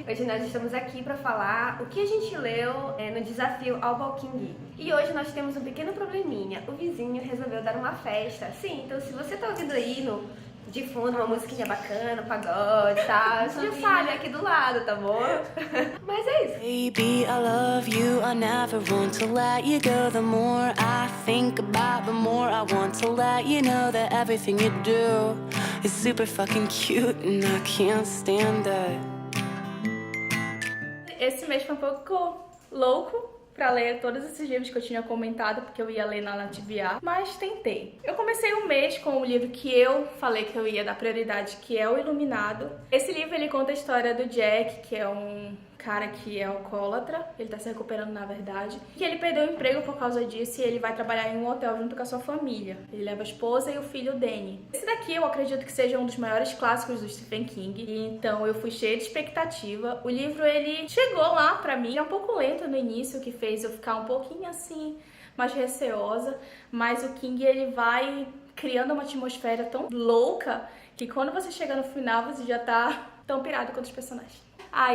Hoje nós estamos aqui para falar o que a gente leu no desafio All King. E hoje nós temos um pequeno probleminha. O vizinho resolveu dar uma festa. Sim, então se você tá ouvindo aí de fundo uma musiquinha bacana, pagode e tal, você já sabe, aqui do lado, tá bom? Mas é isso. Baby, I love you, I never want to let you go. The more I think about, the more I want to let you know that everything you do is super fucking cute and I can't stand it. Esse mês foi um pouco louco pra ler todos esses livros que eu tinha comentado, porque eu ia ler na TBA, mas tentei. Eu comecei o mês com o livro que eu falei que eu ia dar prioridade, que é O Iluminado. Esse livro, ele conta a história do Jack, que é um cara que é alcoólatra, ele tá se recuperando na verdade, que ele perdeu o emprego por causa disso e ele vai trabalhar em um hotel junto com a sua família. Ele leva a esposa e o filho Danny. Esse daqui eu acredito que seja um dos maiores clássicos do Stephen King, e então eu fui cheia de expectativa. O livro, ele chegou lá pra mim, é um pouco lento no início, o que fez eu ficar um pouquinho assim, mais receosa, mas o King, ele vai criando uma atmosfera tão louca que quando você chega no final você já tá tão pirado quanto os personagens.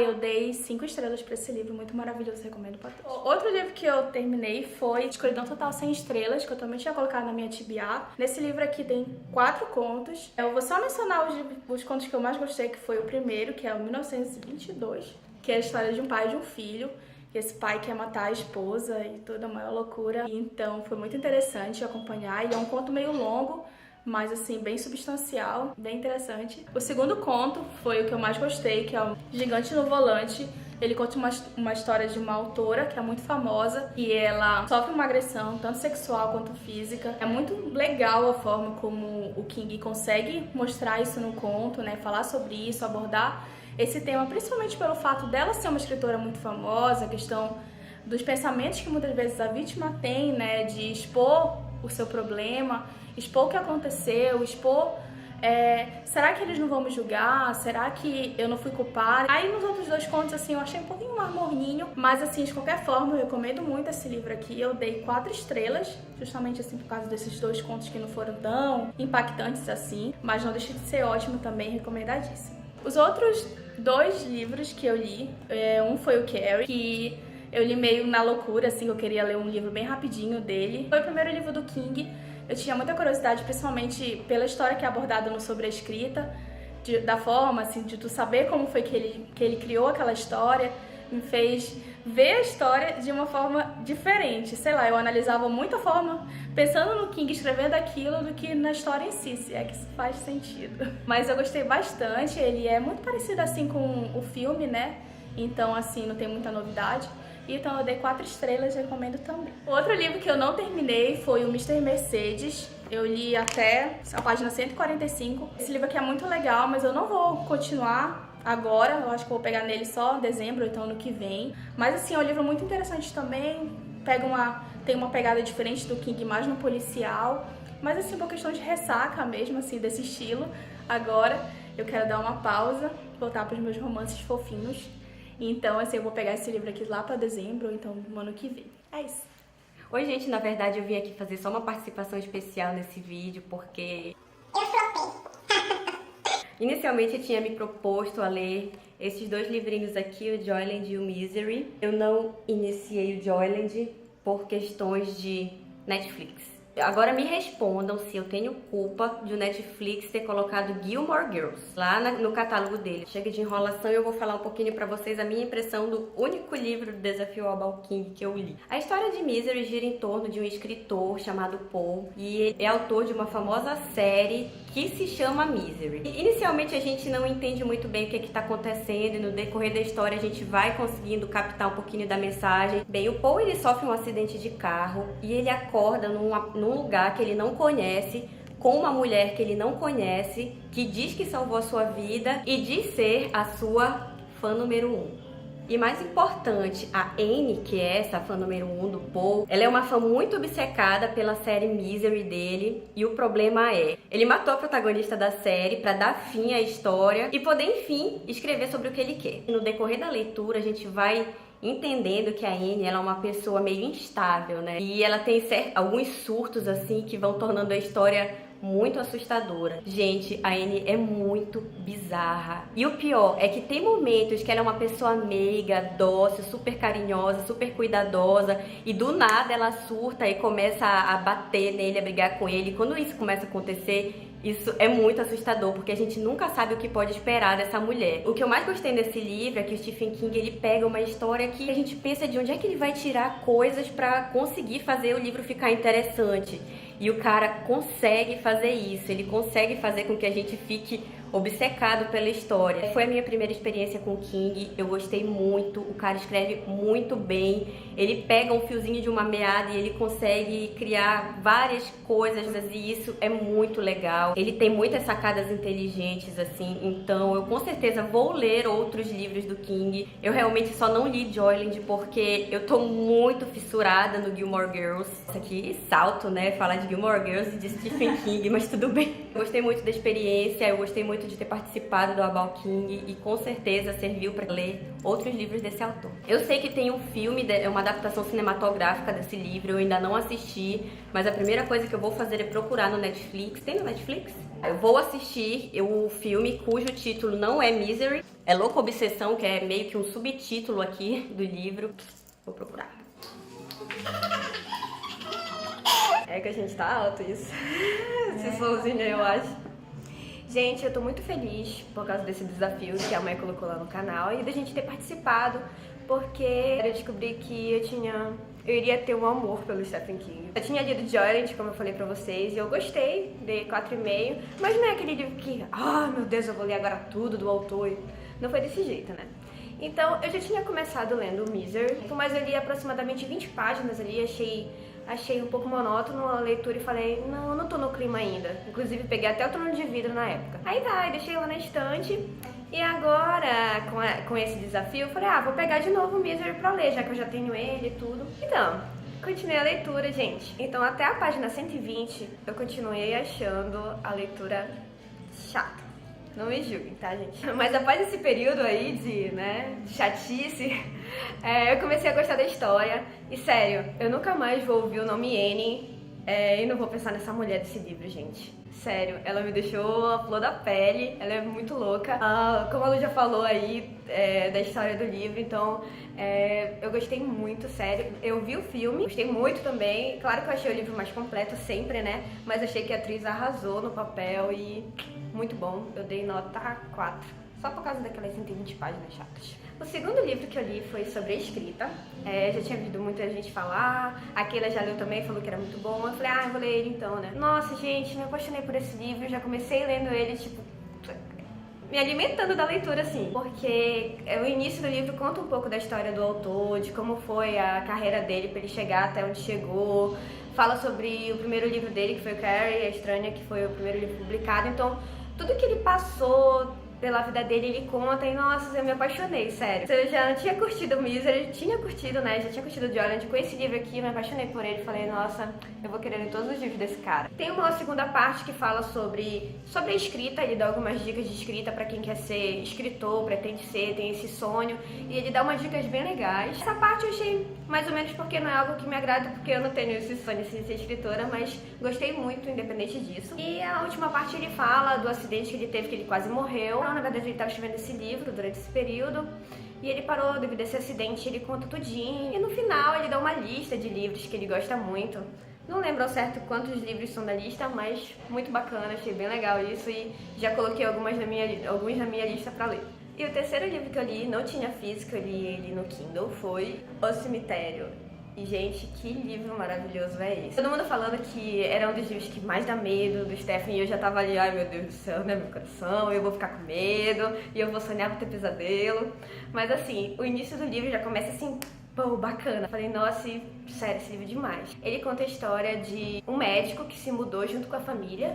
Eu dei 5 estrelas pra esse livro, muito maravilhoso, recomendo pra todos. Outro livro que eu terminei foi Escuridão Total Sem Estrelas, que eu também tinha colocado na minha TBA. Nesse livro aqui tem 4 contos. Eu vou só mencionar os contos que eu mais gostei, que foi o primeiro, que é o 1922, que é a história de um pai e de um filho. Esse pai quer matar a esposa e toda a maior loucura. Então foi muito interessante acompanhar. Ele é um conto meio longo, mas assim, bem substancial, bem interessante. O segundo conto foi o que eu mais gostei, que é o Gigante no Volante. Ele conta uma história de uma autora que é muito famosa e ela sofre uma agressão, tanto sexual quanto física. É muito legal a forma como o King consegue mostrar isso no conto, né? Falar sobre isso, abordar esse tema, principalmente pelo fato dela ser uma escritora muito famosa, a questão dos pensamentos que muitas vezes a vítima tem, né? De expor o seu problema, expor o que aconteceu, expor será que eles não vão me julgar? Será que eu não fui culpada? Aí nos outros 2 contos, assim, eu achei um pouquinho mais morninho, mas assim, de qualquer forma, eu recomendo muito esse livro aqui. Eu dei 4 estrelas, justamente assim por causa desses 2 contos que não foram tão impactantes assim, mas não deixa de ser ótimo também, recomendadíssimo. Os outros 2 livros que eu li, um foi o Carrie, que eu li meio na loucura, assim, eu queria ler um livro bem rapidinho dele. Foi o primeiro livro do King. Eu tinha muita curiosidade, principalmente pela história que é abordada sobre a escrita, da forma, assim, de tu saber como foi que ele criou aquela história, me fez ver a história de uma forma diferente. Sei lá, eu analisava muito a forma, pensando no King escrevendo aquilo, do que na história em si, se é que isso faz sentido. Mas eu gostei bastante, ele é muito parecido, assim, com o filme, né? Então, assim, não tem muita novidade. Então eu dei 4 estrelas, recomendo também. Outro livro que eu não terminei foi o Mr. Mercedes. Eu li até a página 145. Esse livro aqui é muito legal, mas eu não vou continuar agora. Eu acho que eu vou pegar nele só em dezembro, ou então no que vem. Mas assim, é um livro muito interessante também. Tem uma pegada diferente do King, mais no policial. Mas assim, por questão de ressaca mesmo, assim, desse estilo. Agora eu quero dar uma pausa, voltar para os meus romances fofinhos. Então, assim, eu vou pegar esse livro aqui lá pra dezembro, ou então no ano que vem. É isso. Oi, gente, na verdade eu vim aqui fazer só uma participação especial nesse vídeo, porque eu flopei. Inicialmente eu tinha me proposto a ler esses 2 livrinhos aqui, o Joyland e o Misery. Eu não iniciei o Joyland por questões de Netflix. Agora me respondam se eu tenho culpa de o Netflix ter colocado Gilmore Girls lá no catálogo dele. Chega de enrolação e eu vou falar um pouquinho pra vocês a minha impressão do único livro do Desafio All King que eu li. A história de Misery gira em torno de um escritor chamado Paul, e ele é autor de uma famosa série que se chama Misery. Inicialmente a gente não entende muito bem o que está acontecendo, e no decorrer da história a gente vai conseguindo captar um pouquinho da mensagem. Bem, o Paul, ele sofre um acidente de carro e ele acorda num lugar que ele não conhece, com uma mulher que ele não conhece, que diz que salvou a sua vida e diz ser a sua fã número 1. E mais importante, a Anne, que é essa fã número 1 do Paul, ela é uma fã muito obcecada pela série Misery dele, e o problema é, ele matou a protagonista da série pra dar fim à história e poder, enfim, escrever sobre o que ele quer. No decorrer da leitura, a gente vai entendendo que a Anne, ela é uma pessoa meio instável, né? E ela tem alguns surtos, assim, que vão tornando a história muito assustadora. Gente, a Annie é muito bizarra. E o pior é que tem momentos que ela é uma pessoa meiga, dócil, super carinhosa, super cuidadosa, e do nada ela surta e começa a bater nele, a brigar com ele. Quando isso começa a acontecer, isso é muito assustador, porque a gente nunca sabe o que pode esperar dessa mulher. O que eu mais gostei desse livro é que o Stephen King, ele pega uma história que a gente pensa de onde é que ele vai tirar coisas pra conseguir fazer o livro ficar interessante. E o cara consegue fazer isso, ele consegue fazer com que a gente fique obcecado pela história. Foi a minha primeira experiência com King, eu gostei muito, o cara escreve muito bem, ele pega um fiozinho de uma meada e ele consegue criar várias coisas, e isso é muito legal. Ele tem muitas sacadas inteligentes, assim, então eu com certeza vou ler outros livros do King. Eu realmente só não li Joyland porque eu tô muito fissurada no Gilmore Girls. Isso aqui, salto, né, falar de Gilmore Girls e de Stephen King, mas tudo bem. Eu gostei muito da experiência, eu gostei muito de ter participado do About King e com certeza serviu para ler outros livros desse autor. Eu sei que tem um filme, uma adaptação cinematográfica desse livro, eu ainda não assisti, mas a primeira coisa que eu vou fazer é procurar no Netflix. Tem no Netflix? Eu vou assistir o filme cujo título não é Misery, é Louca Obsessão, que é meio que um subtítulo aqui do livro. Vou procurar. É que a gente tá alto isso. Esse somzinho aí, eu acho. Gente, eu tô muito feliz por causa desse desafio que a mãe colocou lá no canal e da gente ter participado, porque eu descobri que eu iria ter um amor pelo Stephen King. Eu tinha lido Joyland, como eu falei pra vocês, e eu gostei, dei 4,5, mas não é aquele livro que, meu Deus, eu vou ler agora tudo do autor. Não foi desse jeito, né? Então, eu já tinha começado lendo Misery, mas eu li aproximadamente 20 páginas ali, achei um pouco monótono a leitura e falei, não tô no clima ainda. Inclusive, peguei até o Trono de Vidro na época. Aí tá, eu deixei lá na estante. E agora, com esse desafio, eu falei, vou pegar de novo o Misery pra ler, já que eu já tenho ele e tudo. Então, continuei a leitura, gente. Então, até a página 120, eu continuei achando a leitura chata. Não me julguem, tá, gente? Mas após esse período aí de chatice, eu comecei a gostar da história. E sério, eu nunca mais vou ouvir o nome Annie e não vou pensar nessa mulher desse livro, gente. Sério, ela me deixou a flor da pele, ela é muito louca. Como a Lu já falou aí da história do livro, então eu gostei muito, sério. Eu vi o filme, gostei muito também. Claro que eu achei o livro mais completo sempre, né? Mas achei que a atriz arrasou no papel e muito bom. Eu dei nota 4, só por causa daquelas 120 páginas chatas. O segundo livro que eu li foi sobre a escrita. Já tinha ouvido muita gente falar, a Keila já leu também, falou que era muito bom. Eu falei, eu vou ler ele então, né? Nossa, gente, me apaixonei por esse livro, já comecei lendo ele, me alimentando da leitura, assim. Porque o início do livro conta um pouco da história do autor, de como foi a carreira dele pra ele chegar até onde chegou. Fala sobre o primeiro livro dele, que foi o Carrie, a Estranha, que foi o primeiro livro publicado. Então, tudo que ele passou pela vida dele, ele conta e, nossa, eu me apaixonei, sério. Eu já tinha curtido o Misery, já tinha curtido o Joyland. Com esse livro aqui, eu me apaixonei por ele, falei, nossa, eu vou querer ler todos os livros desse cara. Tem uma segunda parte que fala sobre a escrita, ele dá algumas dicas de escrita pra quem quer ser escritor, pretende ser, tem esse sonho, e ele dá umas dicas bem legais. Essa parte eu achei mais ou menos porque não é algo que me agrada, porque eu não tenho esse sonho de ser escritora, mas gostei muito, independente disso. E a última parte ele fala do acidente que ele teve, que ele quase morreu. Na verdade, ele estava escrevendo esse livro durante esse período e ele parou devido a esse acidente, ele conta tudinho. E no final ele dá uma lista de livros que ele gosta muito. Não lembro ao certo quantos livros são da lista, mas muito bacana, achei bem legal isso e já coloquei alguns na minha lista pra ler. E o terceiro livro que eu li, não tinha físico, eu li ele no Kindle, foi O Cemitério. E, gente, que livro maravilhoso é esse? Todo mundo falando que era um dos livros que mais dá medo do Stephen, e eu já tava ali, ai meu Deus do céu, né, meu coração, eu vou ficar com medo, e eu vou sonhar com ter pesadelo. Mas assim, o início do livro já começa assim, pô, bacana. Falei, nossa, sério, esse livro é demais. Ele conta a história de um médico que se mudou junto com a família,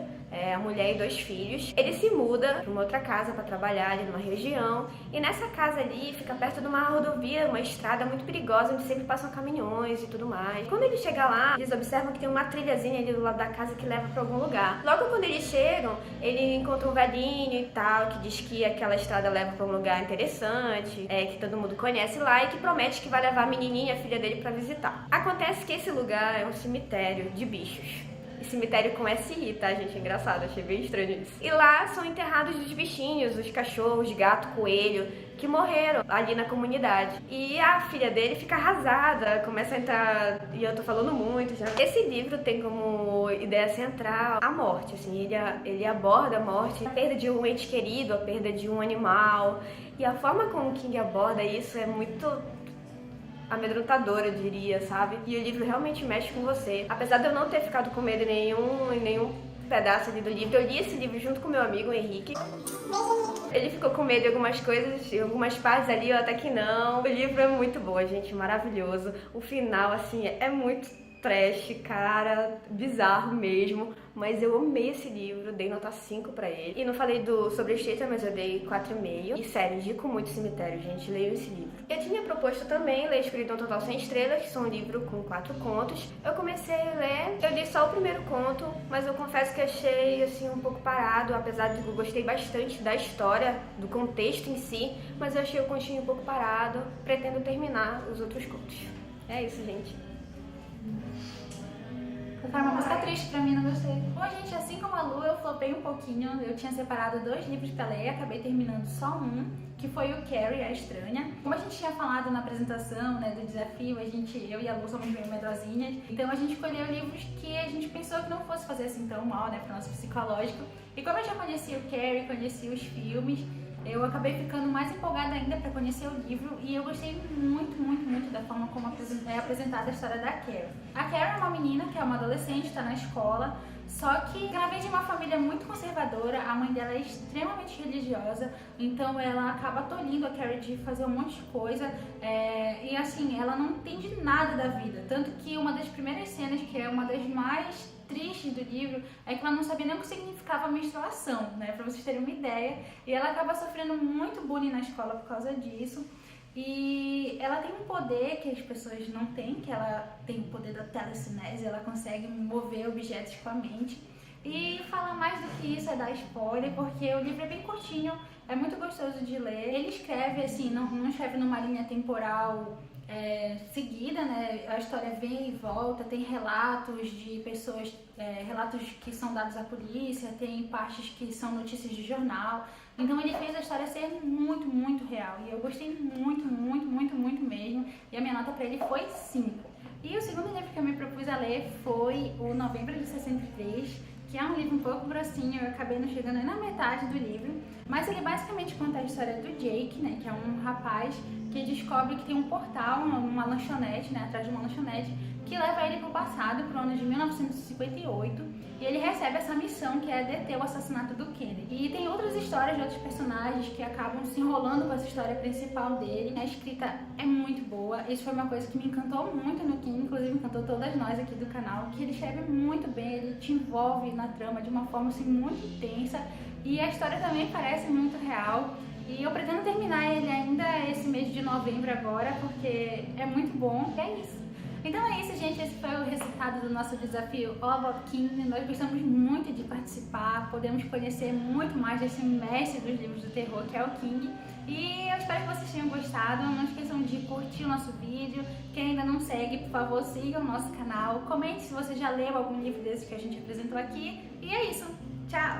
a mulher e 2 filhos. Ele se muda para uma outra casa para trabalhar ali numa região, e nessa casa ali fica perto de uma rodovia, uma estrada muito perigosa, onde sempre passam caminhões e tudo mais. Quando ele chega lá, eles observam que tem uma trilhazinha ali do lado da casa que leva para algum lugar. Logo quando eles chegam, ele encontra um velhinho e tal, que diz que aquela estrada leva para um lugar interessante, que todo mundo conhece lá, e que promete que vai levar a menininha, a filha dele, para visitar. Acontece que esse lugar é um cemitério de bichos. cemitério com SI, tá, gente? Engraçado, achei bem estranho isso. E lá são enterrados os bichinhos, os cachorros, gato, coelho, que morreram ali na comunidade. E a filha dele fica arrasada, começa a entrar... E eu tô falando muito já. Esse livro tem como ideia central a morte, assim. Ele aborda a morte, a perda de um ente querido, a perda de um animal. E a forma como o King aborda isso é muito amedrontadora, eu diria, sabe? E o livro realmente mexe com você. Apesar de eu não ter ficado com medo em nenhum pedaço ali do livro, eu li esse livro junto com meu amigo Henrique. Ele ficou com medo de algumas coisas, em algumas partes ali, eu até que não. O livro é muito bom, gente, maravilhoso. O final, assim, é muito trash, cara, bizarro mesmo, mas eu amei esse livro, dei nota 5 pra ele. E não falei sobre a Stranger, mas eu dei 4,5. E sério, indico muito Cemitério, gente, leiam esse livro. Eu tinha proposto também ler Escuridão Total Sem Estrelas, que são um livro com 4 contos. Eu comecei a ler, eu li só o primeiro conto, mas eu confesso que achei, assim, um pouco parado, apesar de que eu gostei bastante da história, do contexto em si, mas eu achei o continho um pouco parado, pretendo terminar os outros contos. É isso, gente. Foi uma música triste pra mim, não gostei. Bom, gente, assim como a Lu, eu flopei um pouquinho. Eu tinha separado 2 livros pra ler, acabei terminando só um, que foi o Carrie, a Estranha. Como a gente tinha falado na apresentação, né, do desafio, eu e a Lu somos meio medrosinhas. Então a gente escolheu livros que a gente pensou que não fosse fazer assim tão mal, né, pro nosso psicológico. E como eu já conhecia o Carrie, conhecia os filmes, eu acabei ficando mais empolgada ainda para conhecer o livro e eu gostei muito, muito, muito da forma como é apresentada a história da Carrie. A Carrie é uma menina que é uma adolescente, está na escola, só que ela vem de uma família muito conservadora, a mãe dela é extremamente religiosa, então ela acaba tolhindo a Carrie de fazer um monte de coisa e assim, ela não entende nada da vida, tanto que uma das primeiras cenas, que é uma das mais tristes do livro, é que ela não sabia nem o que significava menstruação, né, pra vocês terem uma ideia, e ela acaba sofrendo muito bullying na escola por causa disso. E ela tem um poder que as pessoas não têm, que ela tem o poder da telecinese, ela consegue mover objetos com a mente. E falar mais do que isso é dar spoiler, porque o livro é bem curtinho, é muito gostoso de ler. Ele escreve assim, não escreve numa linha temporal seguida, né? A história vem e volta, tem relatos de pessoas, relatos que são dados à polícia, tem partes que são notícias de jornal. Então ele fez a história ser muito, muito real. E eu gostei muito, muito, muito, muito mesmo. E a minha nota pra ele foi 5. E o segundo livro que eu me propus a ler foi o Novembro de 63, que é um livro um pouco grossinho, eu acabei não chegando nem na metade do livro, mas ele basicamente conta a história do Jake, né, que é um rapaz que descobre que tem um portal, uma lanchonete, né, atrás de uma lanchonete, que leva ele para o passado, para o ano de 1958, e ele recebe essa missão que é deter o assassinato do Kennedy. E tem outras histórias de outros personagens que acabam se enrolando com essa história principal dele. A escrita é muito boa, isso foi uma coisa que me encantou muito no King, inclusive encantou todas nós aqui do canal, que ele escreve muito bem, ele te envolve na trama de uma forma assim muito intensa, e a história também parece muito real. E eu pretendo terminar ele ainda esse mês de novembro agora, porque é muito bom. E é isso. Então é isso, gente. Esse foi o resultado do nosso desafio All About King. Nós gostamos muito de participar, podemos conhecer muito mais desse mestre dos livros do terror, que é o King. E eu espero que vocês tenham gostado. Não esqueçam de curtir o nosso vídeo. Quem ainda não segue, por favor, siga o nosso canal. Comente se você já leu algum livro desses que a gente apresentou aqui. E é isso. Tchau!